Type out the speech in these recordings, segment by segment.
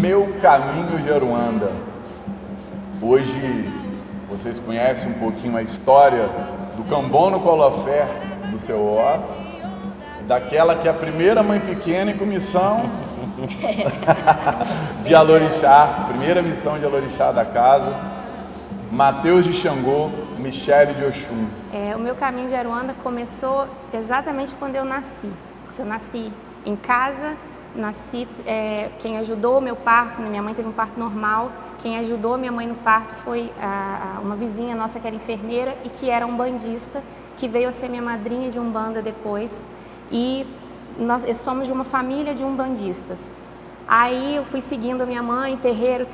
Meu Caminho de Aruanda. Hoje vocês conhecem um pouquinho a história do Cambono Colofé do seu Oz, daquela que é a primeira mãe pequena em comissão de Alorixá, primeira missão de Alorixá da casa, Mateus de Xangô, Michele de Oxum. O meu caminho de Aruanda começou exatamente quando eu nasci, porque eu nasci em casa, quem ajudou o meu parto, minha mãe teve um parto normal, quem ajudou minha mãe no parto foi uma vizinha nossa que era enfermeira e que era umbandista, que veio a ser minha madrinha de umbanda depois, e nós somos de uma família de umbandistas. Aí eu fui seguindo a minha mãe, terreiro,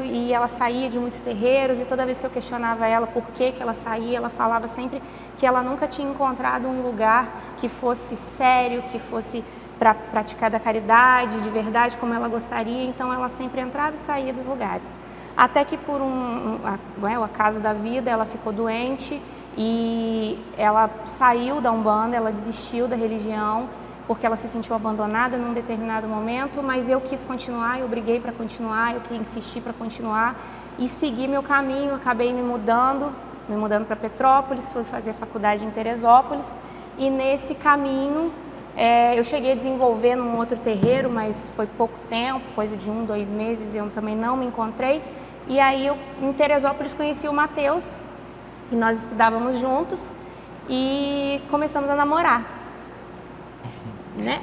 e ela saía de muitos terreiros, e toda vez que eu questionava ela por que ela saía, ela falava sempre que ela nunca tinha encontrado um lugar que fosse sério, que fosse para praticar da caridade, de verdade, como ela gostaria, então ela sempre entrava e saía dos lugares. Até que por o acaso da vida, ela ficou doente e ela saiu da Umbanda, ela desistiu da religião, porque ela se sentiu abandonada num determinado momento, mas eu quis continuar, eu briguei para continuar, eu insisti para continuar e segui meu caminho, acabei me mudando para Petrópolis, fui fazer faculdade em Teresópolis e nesse caminho eu cheguei a desenvolver num outro terreiro, mas foi pouco tempo, coisa de 1, 2 meses, eu também não me encontrei. E aí em Teresópolis conheci o Mateus, e nós estudávamos juntos e começamos a namorar. Né?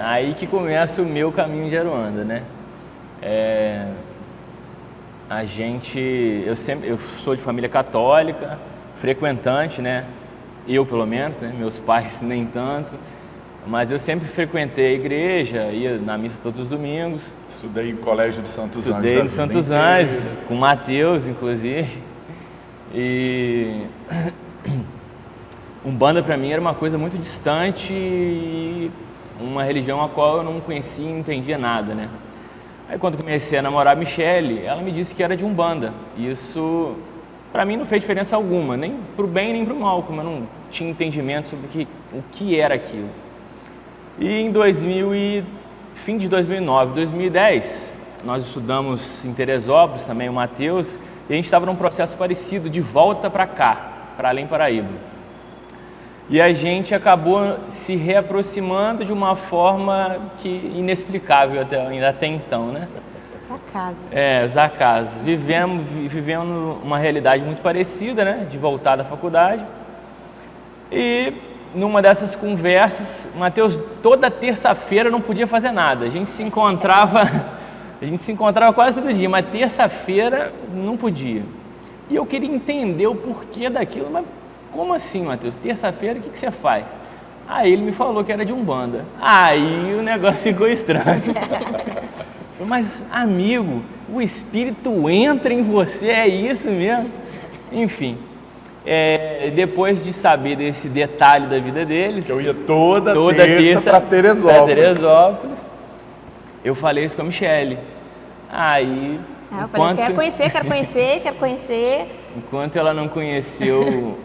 Aí que começa o meu caminho de Aruanda, né? Eu sou de família católica, frequentante, né? Eu pelo menos, né? Meus pais nem tanto, mas eu sempre frequentei a igreja, ia na missa todos os domingos. Estudei em colégio de Santos Anjos. Estudei no Santos Anjos, com Mateus, inclusive. E Umbanda para mim era uma coisa muito distante e uma religião a qual eu não conhecia e não entendia nada, né? Aí quando comecei a namorar a Michele, ela me disse que era de Umbanda. E isso para mim não fez diferença alguma, nem pro bem nem pro mal, como eu não tinha entendimento sobre o que era aquilo. E em fim de 2009, 2010, nós estudamos em Teresópolis também, o Mateus, e a gente estava num processo parecido de volta para cá, para Além Paraíba. E a gente acabou se reaproximando de uma forma inexplicável até então, né? Os acasos. Os acasos. Vivemos uma realidade muito parecida, né? De voltar da faculdade. E numa dessas conversas, Mateus toda terça-feira não podia fazer nada. A gente se encontrava quase todo dia, mas terça-feira não podia. E eu queria entender o porquê daquilo, mas como assim, Mateus? Terça-feira, o que você faz? Aí ele me falou que era de Umbanda. Aí o negócio ficou estranho. Mas, amigo, o espírito entra em você, é isso mesmo? Enfim, depois de saber desse detalhe da vida deles... Que eu ia toda terça para Teresópolis. Eu falei isso com a Michele. Aí... eu falei, quero conhecer. Enquanto ela não conheceu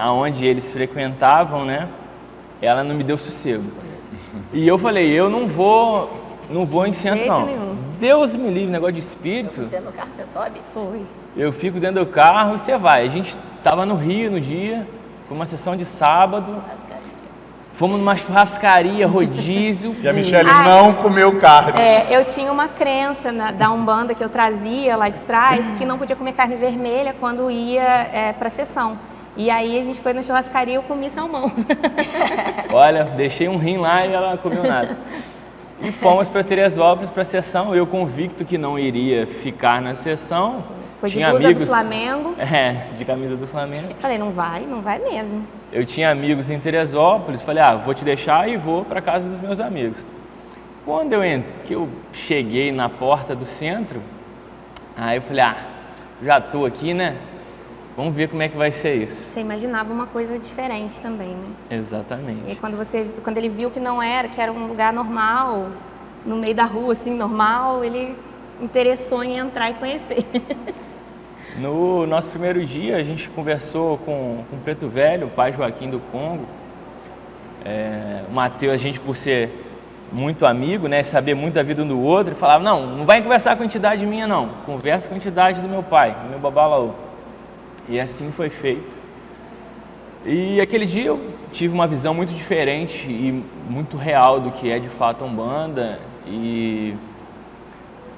aonde eles frequentavam, né? Ela não me deu sossego. E eu falei, eu não vou em centro, não. Nenhum. Deus me livre, negócio de espírito. Dentro do carro você sobe? Foi. Eu fico dentro do carro e você vai. A gente estava no Rio no dia, foi uma sessão de sábado. Fomos numa churrascaria, rodízio. E a Michele não comeu carne. Eu tinha uma crença da Umbanda que eu trazia lá de trás, que não podia comer carne vermelha quando ia para a sessão. E aí a gente foi na churrascaria e eu comi salmão. Olha, deixei um rim lá e ela não comeu nada. E fomos para Teresópolis para a sessão, eu convicto que não iria ficar na sessão. Foi de blusa do Flamengo. De camisa do Flamengo. Falei, não vai mesmo. Eu tinha amigos em Teresópolis, falei, vou te deixar e vou para casa dos meus amigos. Quando eu cheguei na porta do centro, aí eu falei, já estou aqui, né? Vamos ver como é que vai ser isso. Você imaginava uma coisa diferente também, né? Exatamente. E quando ele viu que não era, que era um lugar normal, no meio da rua, assim, normal, ele interessou em entrar e conhecer. No nosso primeiro dia, a gente conversou com o Preto Velho, o pai Joaquim do Congo. O Mateus, a gente por ser muito amigo, né, saber muito da vida um do outro, e falava, não vai conversar com a entidade minha não, conversa com a entidade do meu pai, do meu babalaô. E assim foi feito. E aquele dia eu tive uma visão muito diferente e muito real do que é de fato a Umbanda, e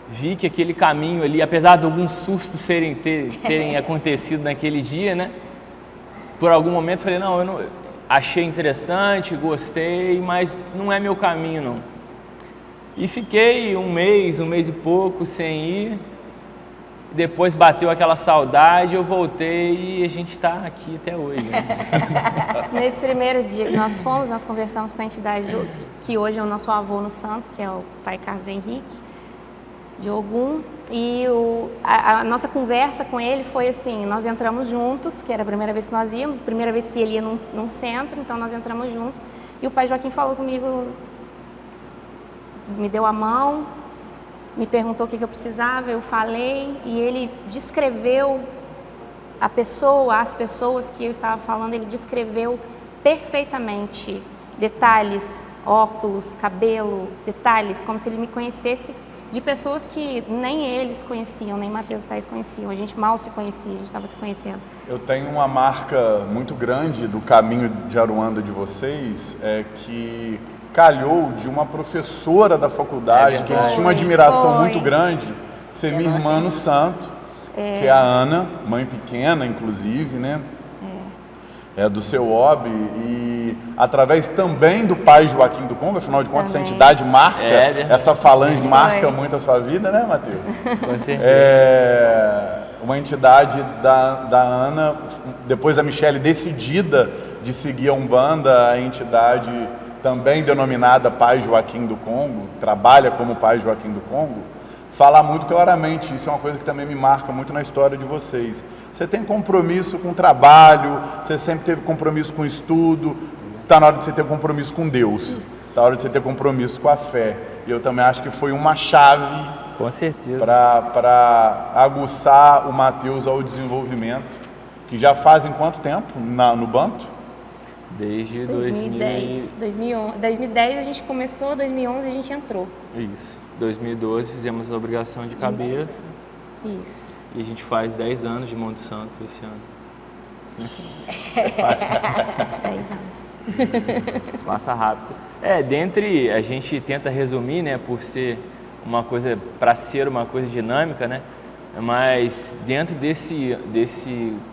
vi que aquele caminho ali, apesar de alguns sustos terem acontecido naquele dia, né, por algum momento falei, eu não achei interessante, gostei, mas não é meu caminho não. E fiquei um mês e pouco sem ir, depois bateu aquela saudade, eu voltei e a gente está aqui até hoje. Né? Nesse primeiro dia que nós fomos, nós conversamos com a entidade que hoje é o nosso avô no santo, que é o pai Carlos Henrique, de Ogum, e a nossa conversa com ele foi assim, nós entramos juntos, que era a primeira vez que nós íamos, primeira vez que ele ia num centro, então nós entramos juntos, e o pai Joaquim falou comigo, me deu a mão, me perguntou o que eu precisava, eu falei, e ele descreveu as pessoas que eu estava falando, ele descreveu perfeitamente, detalhes, óculos, cabelo, detalhes, como se ele me conhecesse, de pessoas que nem eles conheciam, nem Matheus e Thaís conheciam. A gente mal se conhecia, a gente estava se conhecendo. Eu tenho uma marca muito grande do caminho de Aruanda de vocês, que calhou de uma professora da faculdade, que eles tinham uma admiração muito grande, ser minha irmã no santo, que é a Ana, mãe pequena, inclusive, né? É do seu OB, e através também do pai Joaquim do Congo, afinal de contas, essa entidade marca, essa falange marca muito a sua vida, né, Matheus? Com certeza. Uma entidade da Ana, depois a Michele decidida de seguir a Umbanda, a entidade também denominada Pai Joaquim do Congo, trabalha como Pai Joaquim do Congo, fala muito claramente, isso é uma coisa que também me marca muito na história de vocês. Você tem compromisso com o trabalho, você sempre teve compromisso com o estudo, está na hora de você ter compromisso com Deus, está na hora de você ter compromisso com a fé. E eu também acho que foi uma chave com certeza para aguçar o Matheus ao desenvolvimento, que já fazem quanto tempo no Banto? Desde 2010. 2010 a gente começou, 2011 a gente entrou. Isso. 2012 fizemos a obrigação de cabeça. Isso. E a gente faz 10 anos de Monte Santo esse ano. 10 anos. Passa rápido. Dentre a gente tenta resumir, né, por ser uma coisa, para ser uma coisa dinâmica, né, mas dentro desse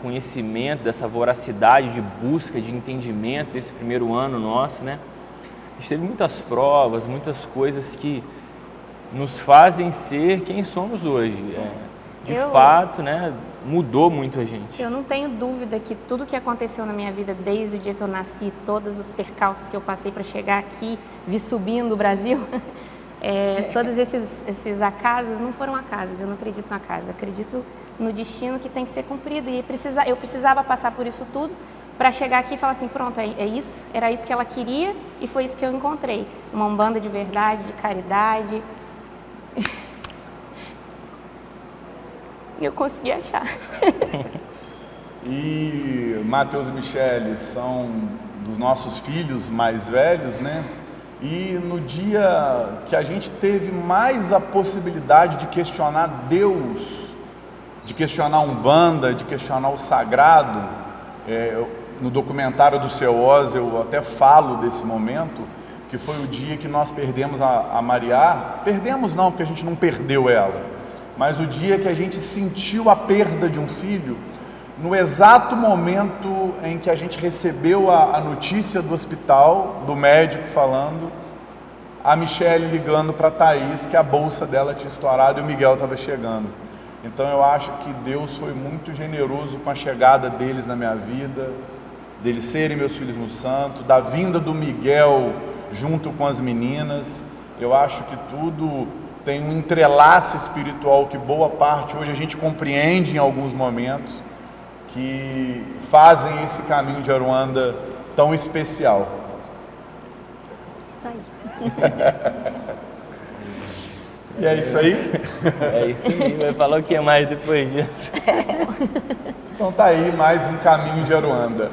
conhecimento, dessa voracidade de busca, de entendimento desse primeiro ano nosso, né, a gente teve muitas provas, muitas coisas que nos fazem ser quem somos hoje. De fato, né, mudou muito a gente. Eu não tenho dúvida que tudo que aconteceu na minha vida desde o dia que eu nasci, todos os percalços que eu passei para chegar aqui, vi subindo o Brasil, todos esses acasos não foram acasos, eu não acredito no acaso, eu acredito no destino que tem que ser cumprido, e eu precisava passar por isso tudo para chegar aqui e falar assim, pronto, isso, era isso que ela queria e foi isso que eu encontrei, uma Umbanda de verdade, de caridade. Eu consegui achar. E Matheus e Michele são dos nossos filhos mais velhos, né? E no dia que a gente teve mais a possibilidade de questionar Deus, de questionar a Umbanda, de questionar o sagrado, no documentário do Seu Oz eu até falo desse momento, que foi o dia que nós perdemos a Mariá. Perdemos não, porque a gente não perdeu ela. Mas o dia que a gente sentiu a perda de um filho, no exato momento em que a gente recebeu a notícia do hospital, do médico falando, a Michele ligando para a Thaís que a bolsa dela tinha estourado e o Miguel estava chegando. Então eu acho que Deus foi muito generoso com a chegada deles na minha vida, deles serem meus filhos no santo, da vinda do Miguel junto com as meninas. Eu acho que tudo tem um entrelace espiritual que boa parte hoje a gente compreende em alguns momentos, que fazem esse caminho de Aruanda tão especial. Isso aí. E é isso aí? É isso aí, vai falar o que mais depois disso? Então tá aí mais um caminho de Aruanda.